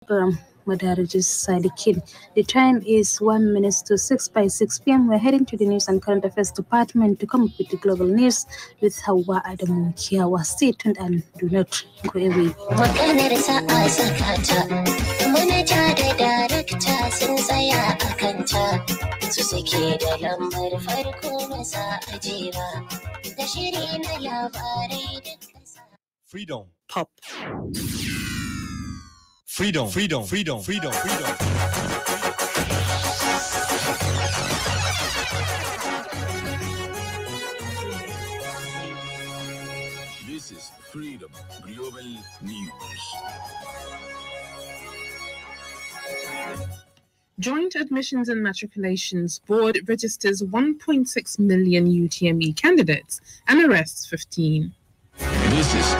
program Madaraja's Sadikin. The time is 1 minute to 6 by 6 p.m. We're heading to the News and Current Affairs Department to come up with the global news with Hauwa Adamu Kiyawa. Stay tuned and do not go away. Freedom. Pop. Freedom. This is Freedom Global News. Joint Admissions and Matriculations Board registers 1.6 million UTME candidates and arrests 15. This is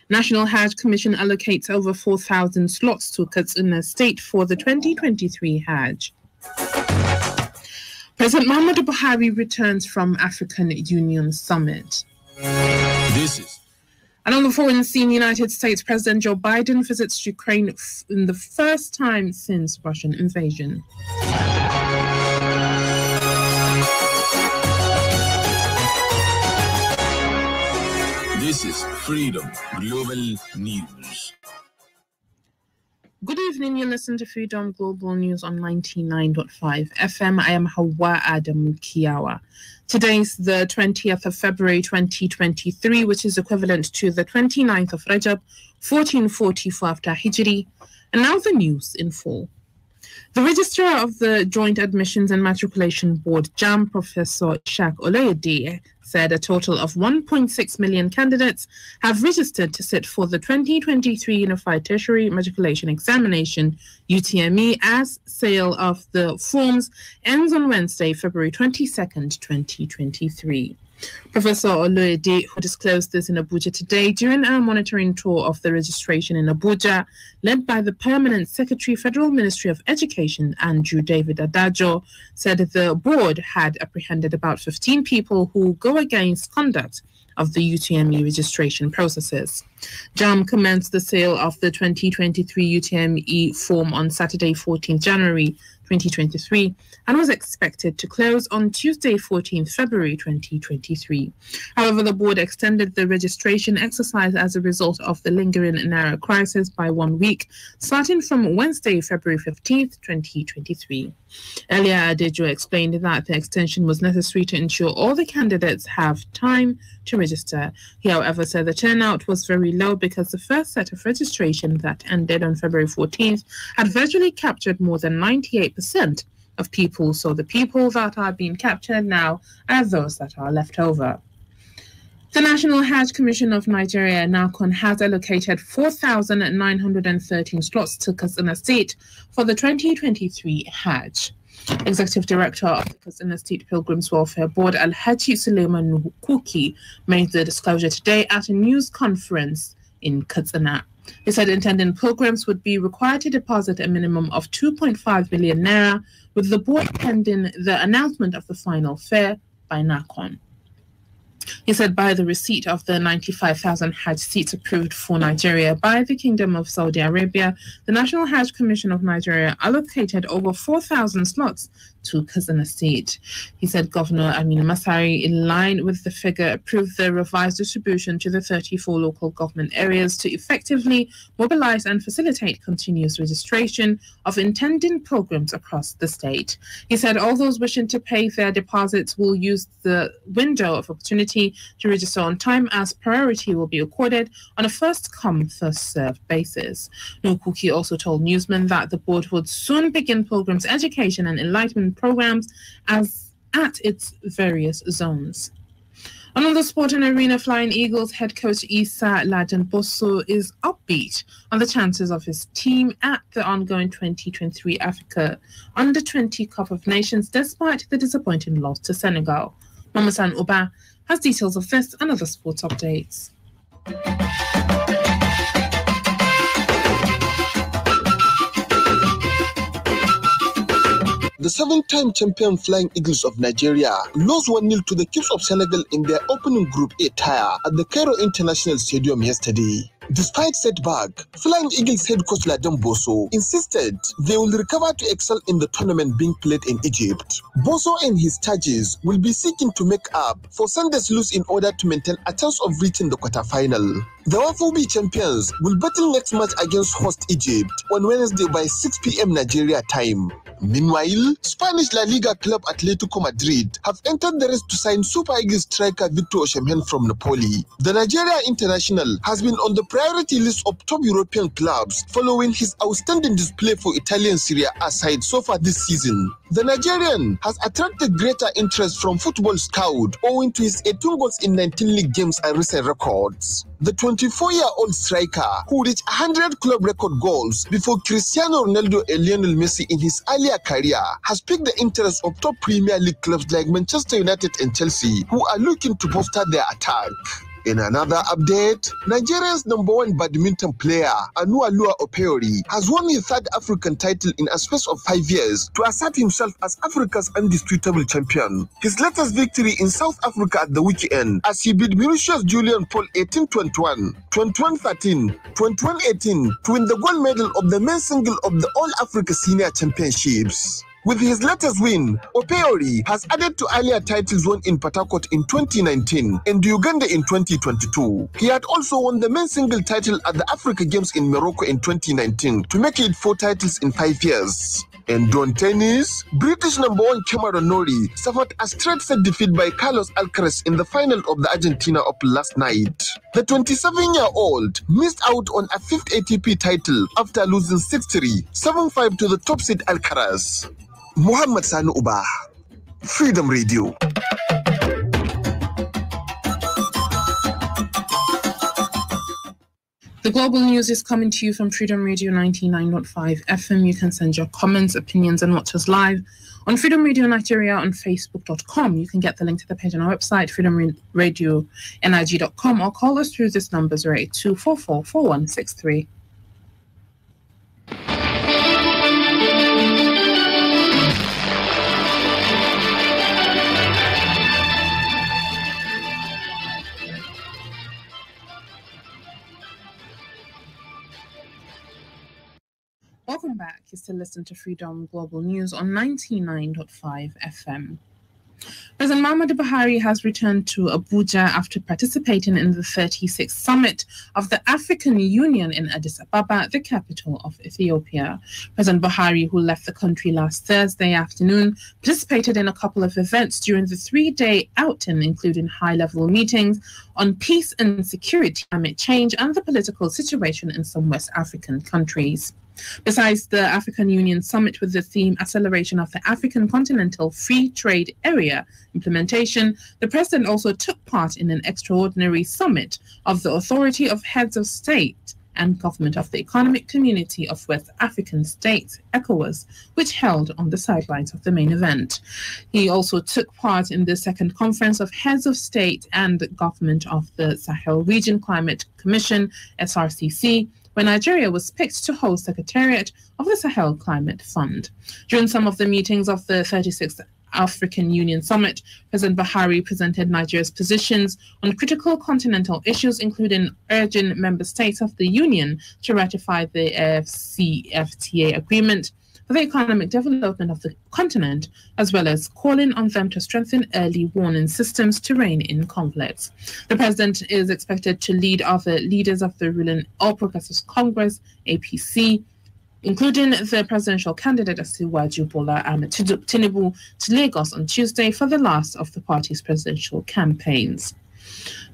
National Hajj Commission allocates over 4,000 slots to Katsina State for the 2023 Hajj. President Muhammadu Buhari returns from African Union Summit. This is And on the foreign scene, United States President Joe Biden visits Ukraine in the first time since Russian invasion. This is Freedom Global News. Good evening, you listen to Freedom Global News on 99.5 FM. I am Hauwa Adamu Kiyawa. Today is the 20th of February 2023, which is equivalent to the 29th of Rajab, 1444 after Hijri. And now the news in full. The Registrar of the Joint Admissions and Matriculation Board, JAM, Professor Shak Oloyede, said a total of 1.6 million candidates have registered to sit for the 2023 Unified Tertiary Matriculation Examination, UTME, as sale of the forms ends on Wednesday, February 22nd, 2023. Professor Oloyede, who disclosed this in Abuja today during a monitoring tour of the registration in Abuja, led by the Permanent Secretary, Federal Ministry of Education, Andrew David Adajo, said the board had apprehended about 15 people who go against conduct of the UTME registration processes. JAM commenced the sale of the 2023 UTME form on Saturday, 14th January 2023, and was expected to close on Tuesday, 14th February 2023. However, the board extended the registration exercise as a result of the lingering Naira crisis by 1 week, starting from Wednesday, February 15th, 2023. Earlier, Adejo explained that the extension was necessary to ensure all the candidates have time to register. He, however, said the turnout was very low because the first set of registration that ended on February 14th had virtually captured more than 98% of people. So the people that are being captured now are those that are left over. The National Hajj Commission of Nigeria, NACON, has allocated 4,913 slots to Katsina State for the 2023 Hajj. Executive Director of the Katsina State Pilgrims Welfare Board, Alhaji Suleiman Kuki, made the disclosure today at a news conference in Katsina. He said intending pilgrims would be required to deposit a minimum of 2.5 million naira, with the board pending the announcement of the final fare by NACON. He said by the receipt of the 95,000 Hajj seats approved for Nigeria by the Kingdom of Saudi Arabia, the National Hajj Commission of Nigeria allocated over 4,000 slots to Katsina State. He said Governor Aminu Masari, in line with the figure, approved the revised distribution to the 34 local government areas to effectively mobilize and facilitate continuous registration of intending pilgrims across the state. He said all those wishing to pay their deposits will use the window of opportunity to register on time, as priority will be accorded on a first-come, first-served basis. Nukuki also told newsmen that the board would soon begin pilgrims' education and enlightenment programs as at its various zones. On the sport and arena, Flying Eagles head coach Issa Lajan-Bosso is upbeat on the chances of his team at the ongoing 2023 Africa Under-20 Cup of Nations, despite the disappointing loss to Senegal. Mamasan Uba has details of this and other sports updates. the 7-time champion Flying Eagles of Nigeria lost 1-0 to the Kings of Senegal in their opening Group A tie at the Cairo International Stadium yesterday. Despite setback, Flying Eagles head coach Ladan Bosso insisted they will recover to excel in the tournament being played in Egypt. Bosso and his charges will be seeking to make up for Sunday's loss in order to maintain a chance of reaching the quarterfinal. The Wafubi champions will battle next match against host Egypt on Wednesday by 6 p.m. Nigeria time. Meanwhile, Spanish La Liga club Atletico Madrid have entered the race to sign Super Eagles striker Victor Osimhen from Napoli. The Nigeria international has been on the priority list of top European clubs following his outstanding display for Italian Serie A side so far this season. The Nigerian has attracted greater interest from football scout owing to his 18 goals in 19 league games and recent records. The 24-year-old striker, who reached 100 club record goals before Cristiano Ronaldo and Lionel Messi in his earlier career, has piqued the interest of top Premier League clubs like Manchester United and Chelsea, who are looking to bolster their attack. In another update, Nigeria's #1 badminton player, Anualua Opeori, has won his third African title in a space of 5 years to assert himself as Africa's undisputable champion. His latest victory in South Africa at the weekend, as he beat Mauritius Julian Paul 18-21, 21-13, 21-18 to win the gold medal of the men's single of the All Africa Senior Championships. With his latest win, Opeori has added to earlier titles won in Port Harcourt in 2019 and Uganda in 2022. He had also won the men's single title at the Africa Games in Morocco in 2019 to make it 4 titles in 5 years. And on tennis, British #1 Cameron Norrie suffered a straight set defeat by Carlos Alcaraz in the final of the Argentina Open last night. The 27-year-old missed out on a 5th ATP title after losing 6-3, 7-5 to the top seed Alcaraz. Muhammad Sani Uba, Freedom Radio. The global news is coming to you from Freedom Radio 99.5 FM. You can send your comments, opinions, and watch us live on Freedom Radio Nigeria on Facebook.com. You can get the link to the page on our website, freedomradionig.com, or call us through this number 082444163. Welcome back. You still listen to Freedom Global News on 99.5 FM. President Muhammadu Buhari has returned to Abuja after participating in the 36th summit of the African Union in Addis Ababa, the capital of Ethiopia. President Buhari, who left the country last Thursday afternoon, participated in a couple of events during the 3-day outing, including high-level meetings on peace and security, climate change, and the political situation in some West African countries. Besides the African Union Summit with the theme Acceleration of the African Continental Free Trade Area Implementation, the President also took part in an extraordinary summit of the Authority of Heads of State and Government of the Economic Community of West African States, ECOWAS, which held on the sidelines of the main event. He also took part in the second Conference of Heads of State and Government of the Sahel Region Climate Commission, SRCC, where Nigeria was picked to hold Secretariat of the Sahel Climate Fund. During some of the meetings of the 36th African Union Summit, President Buhari presented Nigeria's positions on critical continental issues, including urging member states of the Union to ratify the AfCFTA agreement for the economic development of the continent, as well as calling on them to strengthen early warning systems to rein in conflicts. The president is expected to lead other leaders of the ruling All Progressives Congress, APC, including the presidential candidate Asiwaju Bola Ahmed Tinubu, to Lagos on Tuesday for the last of the party's presidential campaigns.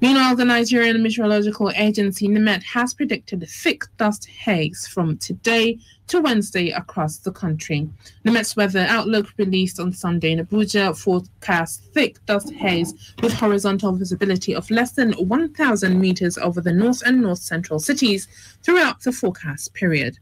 Meanwhile, the Nigerian Meteorological Agency, NIMET, has predicted thick dust haze from today to Wednesday across the country. NIMET's weather outlook, released on Sunday in Abuja, forecasts thick dust haze with horizontal visibility of less than 1,000 meters over the north and north-central cities throughout the forecast period.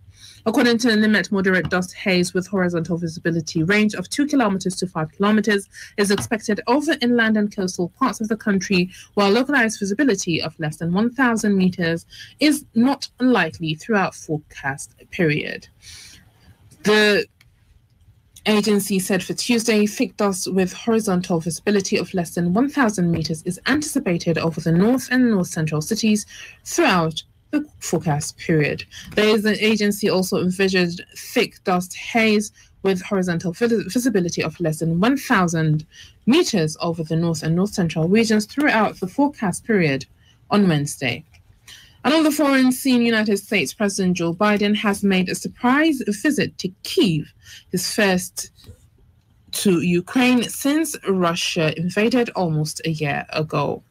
According to the NIMET, moderate dust haze with horizontal visibility range of 2 kilometers to 5 kilometers is expected over inland and coastal parts of the country, while localized visibility of less than 1,000 meters is not unlikely throughout forecast period. The Agency said for Tuesday, thick dust with horizontal visibility of less than 1,000 meters is anticipated over the north and north-central cities throughout the forecast period. The agency also envisaged thick dust haze with horizontal visibility of less than 1,000 meters over the north and north-central regions throughout the forecast period on Wednesday. And on the foreign scene, United States President Joe Biden has made a surprise visit to Kyiv, his first to Ukraine since Russia invaded almost a year ago.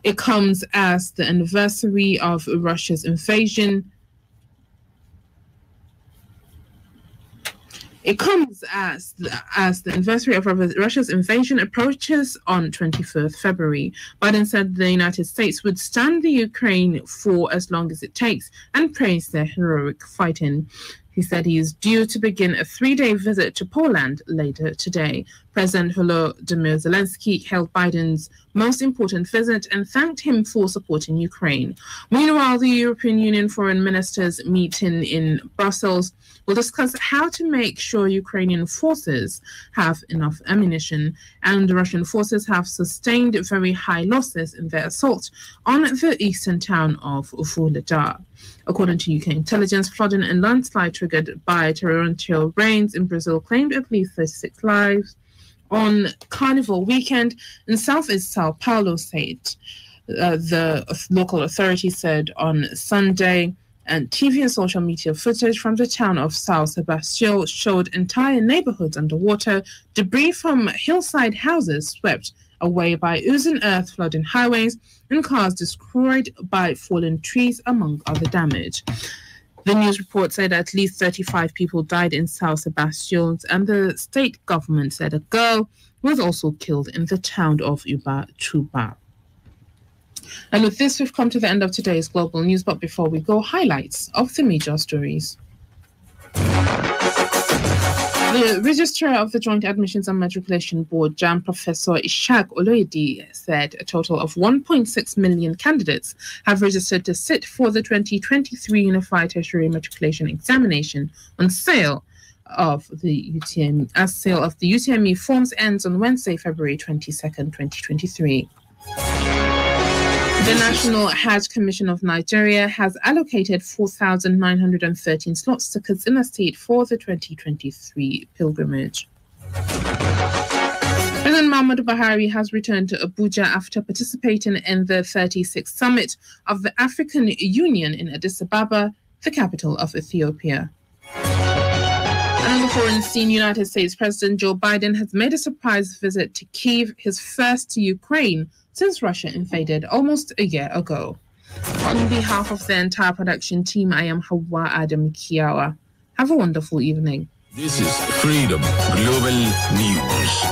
It comes as the anniversary of Russia's invasion. It comes as the anniversary of Russia's invasion approaches on 24th February. Biden said the United States would stand the Ukraine for as long as it takes and praised their heroic fighting. He said he is due to begin a 3-day visit to Poland later today. President Volodymyr Zelensky hailed Biden's most important visit and thanked him for supporting Ukraine. Meanwhile, the European Union foreign ministers meeting in Brussels will discuss how to make sure Ukrainian forces have enough ammunition, and the Russian forces have sustained very high losses in their assault on the eastern town of Vuhledar. According to UK intelligence, flooding and landslide triggered by torrential rains in Brazil claimed at least 36 lives on Carnival weekend in southeast Sao Paulo state. The local authorities said on Sunday, and TV and social media footage from the town of São Sebastião showed entire neighborhoods underwater, debris from hillside houses swept away by oozing earth, flooding highways, and cars destroyed by fallen trees, among other damage. The news report said at least 35 people died in São Sebastião, and the state government said a girl was also killed in the town of Ubatuba. And with this, we've come to the end of today's global news. But before we go, highlights of the major stories. The Registrar of the Joint Admissions and Matriculation Board, JAMB, Professor Ishaq Oloyede, said a total of 1.6 million candidates have registered to sit for the 2023 Unified Tertiary Matriculation Examination on sale of the UTME, as sale of the UTME forms ends on Wednesday, February 22nd, 2023. The National Hajj Commission of Nigeria has allocated 4,913 slots to Katsina State for the 2023 pilgrimage. President Muhammadu Buhari has returned to Abuja after participating in the 36th summit of the African Union in Addis Ababa, the capital of Ethiopia. And on the foreign scene, United States President Joe Biden has made a surprise visit to Kyiv, his first to Ukraine since Russia invaded almost a year ago. On behalf of the entire production team, I am Hauwa Adamu Kiyawa. Have a wonderful evening. This is Freedom Global News.